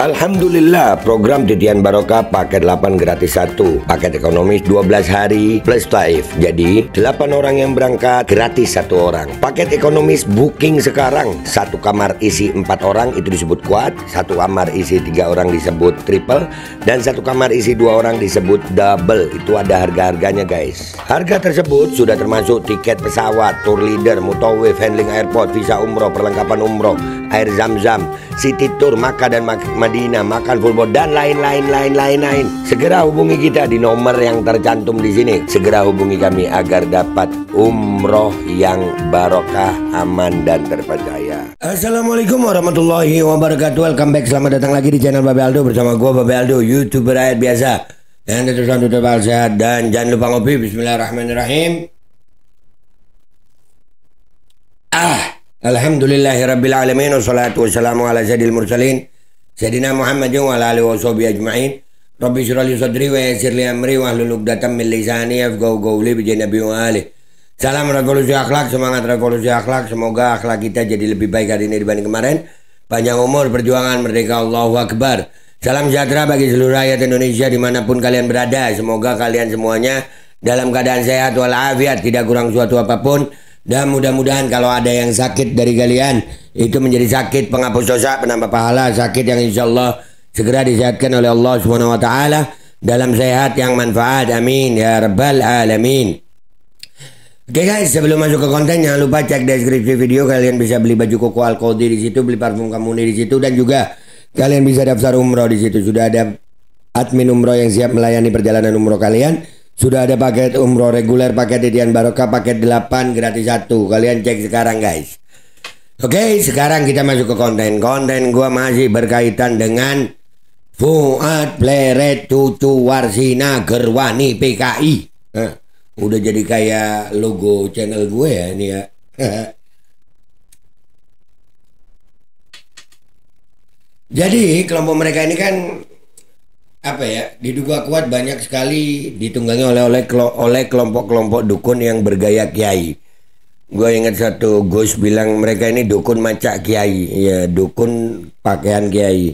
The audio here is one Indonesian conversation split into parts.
Alhamdulillah, program Titian Barokah paket 8 gratis 1, paket ekonomis 12 hari plus taif. Jadi 8 orang yang berangkat gratis 1 orang. Paket ekonomis booking sekarang, 1 kamar isi 4 orang itu disebut quad, 1 kamar isi 3 orang disebut triple, dan 1 kamar isi 2 orang disebut double. Itu ada harga-harganya guys. Harga tersebut sudah termasuk tiket pesawat, tour leader, mutawif, handling airport, visa umroh, perlengkapan umroh, air zam-zam, city tour, Makkah dan Madinah, makan full board, dan lain-lain. Segera hubungi kita di nomor yang tercantum di sini. Segera hubungi kami agar dapat umroh yang barokah, aman dan terpercaya. Assalamualaikum warahmatullahi wabarakatuh. Welcome back, selamat datang lagi di channel Babe Aldo bersama gue Babe Aldo, YouTuber rakyat biasa yang terus tetap sehat, dan jangan lupa ngopi. Bismillahirrahmanirrahim. Alhamdulillahirabbil alamin, wassalatu wassalamu ala sayyidil mursalin Sayyidina Muhammadin wa ala alihi washabihi ajma'in. Rabbi shrah li sadri wa yassir li amri wahlul 'uqdatam min lisani yafqahu qawli bi nabi wa alihi. Salam revolusi akhlak, semangat revolusi akhlak. Semoga akhlak kita jadi lebih baik hari ini dibanding kemarin. Panjang umur, perjuangan, merdeka, Allahu Akbar. Salam sejahtera bagi seluruh rakyat Indonesia dimanapun kalian berada. Semoga kalian semuanya dalam keadaan sehat walafiat, tidak kurang suatu apapun. Dan mudah-mudahan kalau ada yang sakit dari kalian, itu menjadi sakit penghapus dosa, penambah pahala, sakit yang insya Allah segera disehatkan oleh Allah Subhanahu wa Ta'ala dalam sehat yang manfaat. Amin ya rabbal alamin. Oke guys, sebelum masuk ke konten, jangan lupa cek deskripsi video. Kalian bisa beli baju koko Al-Qodi di situ, beli parfum Kamuni di situ, dan juga kalian bisa daftar umroh di situ. Sudah ada admin umroh yang siap melayani perjalanan umroh kalian. Sudah ada paket umroh reguler, paket Titian Barokah, paket 8 gratis 1. Kalian cek sekarang guys. Oke, sekarang kita masuk ke konten. Konten gua masih berkaitan dengan Fuad Pleret Cucu Warsina Gerwani PKI. Udah jadi kayak logo channel gue ya ini ya. Jadi kelompok mereka ini kan apa ya, diduga kuat banyak sekali ditunggangi oleh kelompok-kelompok dukun yang bergaya kiai. Gue ingat satu Gus bilang mereka ini dukun macak kiai, ya dukun pakaian kiai.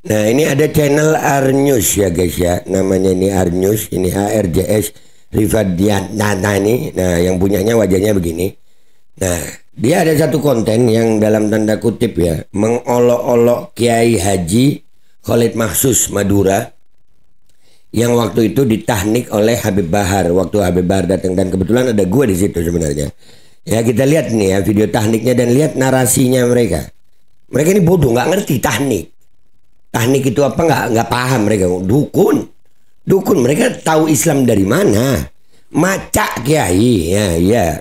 Nah ini ada channel Arnews ya guys ya, namanya ini Arnews, ini ARJS Rifadiana ini. Nah yang punyanya wajahnya begini. Nah dia ada satu konten yang dalam tanda kutip ya mengolok-olok Kiai Haji Khalid Mahsus Madura, yang waktu itu ditahnik oleh Habib Bahar. Waktu Habib Bahar datang, dan kebetulan ada gue di situ sebenarnya. Ya kita lihat nih ya video tahniknya dan lihat narasinya mereka. Mereka ini bodoh, nggak ngerti tahnik. Tahnik itu apa nggak paham mereka. Dukun mereka tahu Islam dari mana? Macak kiai ya.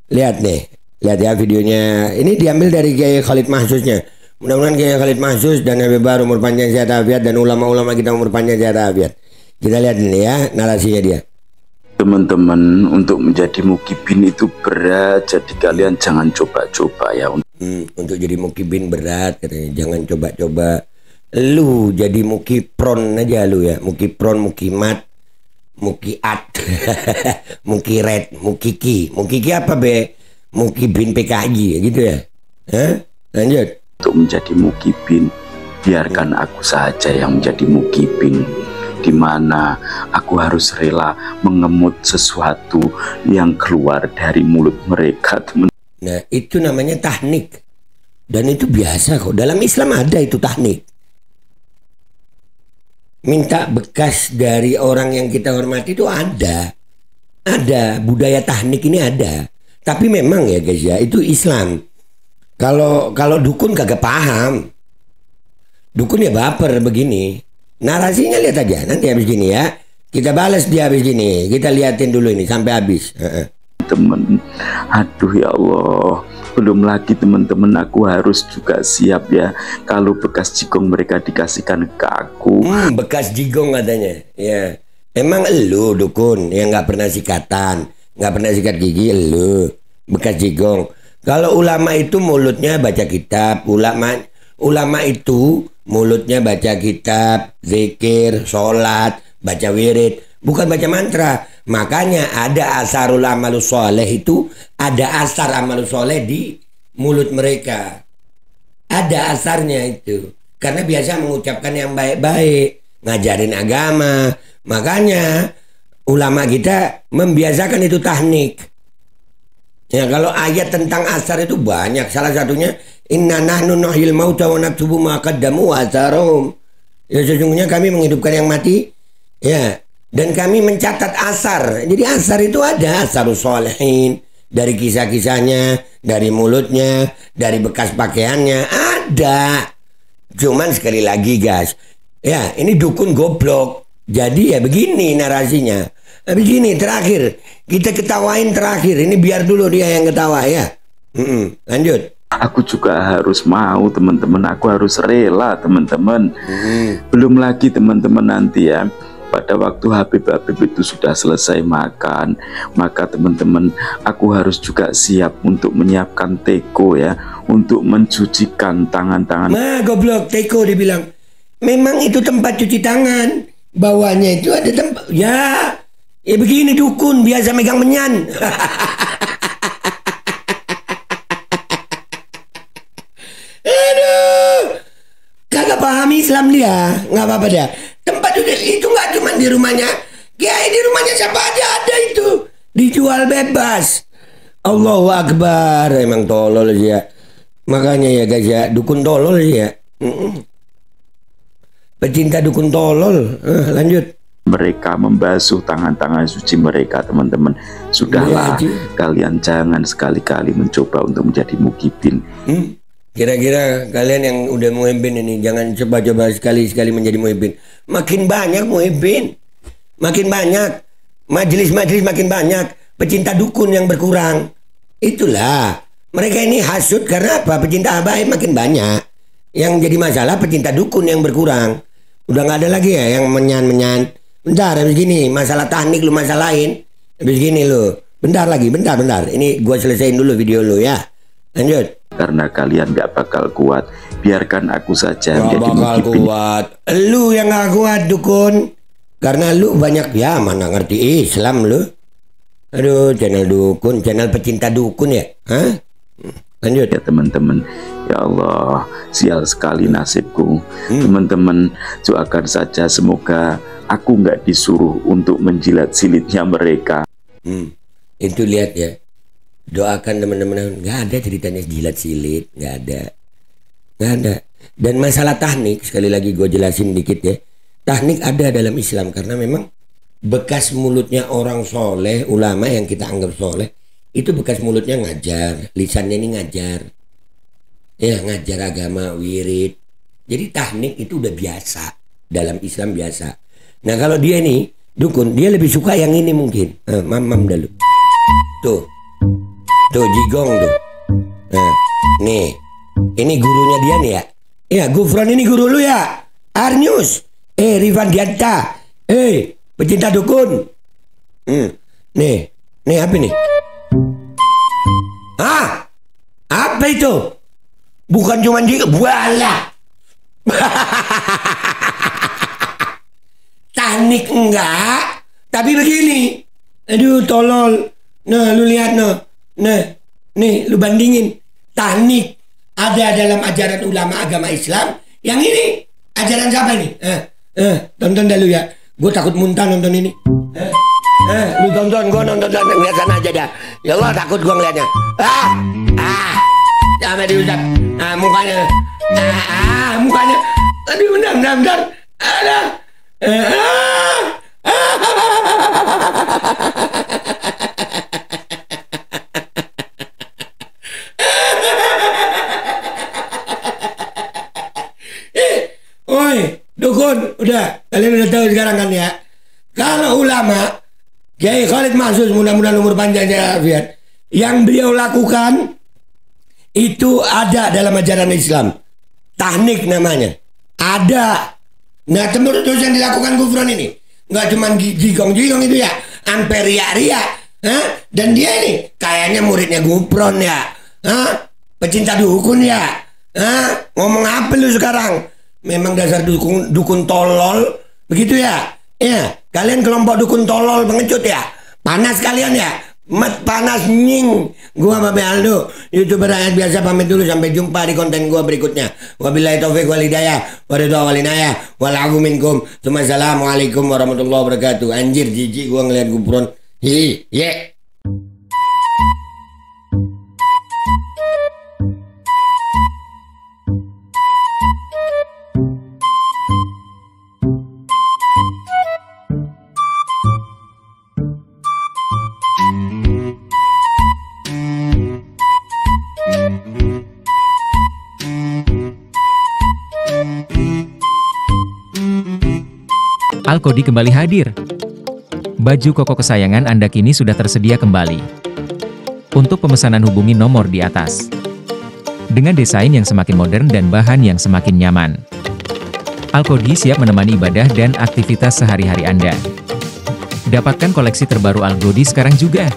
Lihat nih, lihat ya videonya. Ini diambil dari Kiai Khalid Mahsusnya. Mudah-mudahan Kiai Khalid Mahsus dan Habib Bahar umur panjang sehat afiat, dan ulama-ulama kita umur panjang sehat afiat. Kita lihat ini ya narasinya dia. Teman-teman, untuk menjadi mukibin itu berat, jadi kalian jangan coba-coba ya. Untuk jadi mukibin berat katanya, jangan coba-coba. Lu jadi mukipron aja lu ya, mukipron, mukimat, mukiat, mukiret, mukiki. Mukiki apa be? Mukibin PKI gitu ya. Lanjut. Untuk menjadi mukibin, biarkan aku saja yang menjadi mukibin, di mana aku harus rela mengemut sesuatu yang keluar dari mulut mereka, teman. Nah itu namanya tahnik, dan itu biasa kok, dalam Islam ada itu tahnik. Minta bekas dari orang yang kita hormati itu ada budaya tahnik ini ada. Tapi memang ya guys ya, itu Islam. Kalau dukun kagak paham, dukun ya baper begini. Narasinya lihat aja nanti habis gini ya. Kita balas dia habis gini. Kita liatin dulu ini sampai habis. Temen, aduh ya Allah, belum lagi teman-teman, aku harus juga siap ya kalau bekas jigong mereka dikasihkan ke aku. Bekas jigong katanya. Ya, emang elu dukun yang nggak pernah sikatan, nggak pernah sikat gigi, elu bekas jigong. Kalau ulama itu mulutnya baca kitab, ulama itu mulutnya baca kitab, zikir, sholat, baca wirid, bukan baca mantra. Makanya ada asarul amalus soleh itu, ada asar amalus soleh di mulut mereka. Ada asarnya itu. Karena biasa mengucapkan yang baik-baik, ngajarin agama. Makanya ulama kita membiasakan itu tahnik. Ya, kalau ayat tentang asar itu banyak. Salah satunya inna nahnu nuhyil mauta wa naktubu ma qaddamu wa atharahum. Ya, sesungguhnya kami menghidupkan yang mati, ya, dan kami mencatat asar. Jadi asar itu ada asarus sholihin, dari kisah-kisahnya, dari mulutnya, dari bekas pakaiannya, ada. Cuman sekali lagi guys, ya ini dukun goblok. Jadi ya begini narasinya. Begini terakhir, kita ketawain terakhir. Ini biar dulu dia yang ketawa ya. Lanjut. Aku juga harus mau teman-teman, aku harus rela teman-teman. Belum lagi teman-teman nanti ya, pada waktu Habib-Habib itu sudah selesai makan, maka teman-teman aku harus juga siap untuk menyiapkan teko ya, untuk mencucikan tangan-tangan. Nah goblok, teko dibilang. Memang itu tempat cuci tangan. Bawahnya itu ada tempat. Ya begini dukun biasa megang menyan. Aduh, kagak paham Islam dia, nggak apa-apa dia. Tempat itu nggak cuma di rumahnya, kiai di rumahnya siapa aja ada itu, dijual bebas. Allahu Akbar, emang tolol sih ya. Makanya ya guys ya, dukun tolol sih ya. Pecinta dukun tolol. Lanjut. Mereka membasuh tangan-tangan suci mereka teman-teman. Sudahlah ya, kalian jangan sekali-kali mencoba untuk menjadi mukibin. Kira-kira kalian yang udah muhibbin ini jangan coba-coba sekali-sekali menjadi muhibbin. Makin banyak muhibbin, makin banyak majelis-majelis, makin banyak pecinta dukun yang berkurang. Itulah mereka ini hasut karena apa? Pecinta habaib makin banyak. Yang jadi masalah pecinta dukun yang berkurang. Udah nggak ada lagi ya yang menyan-menyan. Bentar, habis gini masalah teknik lu masalahin. Habis gini lu. Bentar lagi, bentar. Ini gua selesaiin dulu video lu ya. Lanjut. Karena kalian gak bakal kuat, biarkan aku saja gak menjadi bakal mukibin. Kuat. Lu yang gak kuat dukun. Karena lu banyak ya mana ngerti Islam lu. Aduh, channel dukun, channel pecinta dukun ya. Hah? Lanjut ya teman-teman. Ya Allah, sial sekali nasibku. Teman-teman, doakan saja semoga aku nggak disuruh untuk menjilat silitnya mereka. Itu lihat ya. Doakan teman-teman, nggak ada ceritanya jilat silit, nggak ada. Dan masalah tahnik, sekali lagi gue jelasin dikit ya. Tahnik ada dalam Islam karena memang bekas mulutnya orang soleh, ulama yang kita anggap soleh, itu bekas mulutnya ngajar, lisannya ini ngajar. Ya ngajar agama, wirid. Jadi tahnik itu udah biasa, dalam Islam biasa. Nah kalau dia nih, dukun, dia lebih suka yang ini mungkin. Mamam dulu. Tuh jigong tuh. Nah, nih. Ini gurunya dia nih ya. Ya, Gufron ini guru lu ya. Arnius. Rifan Dianta. Pecinta dukun. Nih apa nih? Hah? Apa itu? Bukan cuma buala. Tahnik enggak, tapi begini. Aduh, tolol. Nah, lu lihat no. Nah, nih lu bandingin. Tahnik ada dalam ajaran ulama agama Islam. Yang ini ajaran siapa nih? Tonton dulu ya. Gue takut muntah nonton ini. Lu tonton, gue nonton ngeliat sana aja dah. Ya Allah, takut gue ngeliatnya. Sampai diusap. Mukanya. Mukanya. Aduh, bentar. Ada. Oi, dukun, udah. Kalian udah tahu sekarang kan ya. Kalau ulama, Kiai Khalid Mahsus, mudah-mudahan umur panjang ya, Fiat. Yang beliau lakukan itu ada dalam ajaran Islam. Tahnik namanya. Ada. Nah, terus yang dilakukan Gufron ini nggak cuma jigong-jigong itu ya, ampe ria-ria. Dan dia ini kayaknya muridnya Gufron ya. Pecinta dukun ya. Ngomong apa lu sekarang? Memang dasar dukun tolol begitu ya. Ya, kalian kelompok dukun tolol pengecut ya. Panas kalian ya. Mat panas nying. Gua Babe Aldo, YouTuber rakyat biasa pamit dulu, sampai jumpa di konten gua berikutnya. Wabillahi taufiq wal hidayah, waridha wal inayah, wal afu minkum. Assalamualaikum warahmatullahi wabarakatuh. Anjir jijik gua ngeliat Gufron. Hi, ye. Alkodi kembali hadir. Baju koko kesayangan Anda kini sudah tersedia kembali. Untuk pemesanan hubungi nomor di atas. Dengan desain yang semakin modern dan bahan yang semakin nyaman. Alkodi siap menemani ibadah dan aktivitas sehari-hari Anda. Dapatkan koleksi terbaru Alkodi sekarang juga.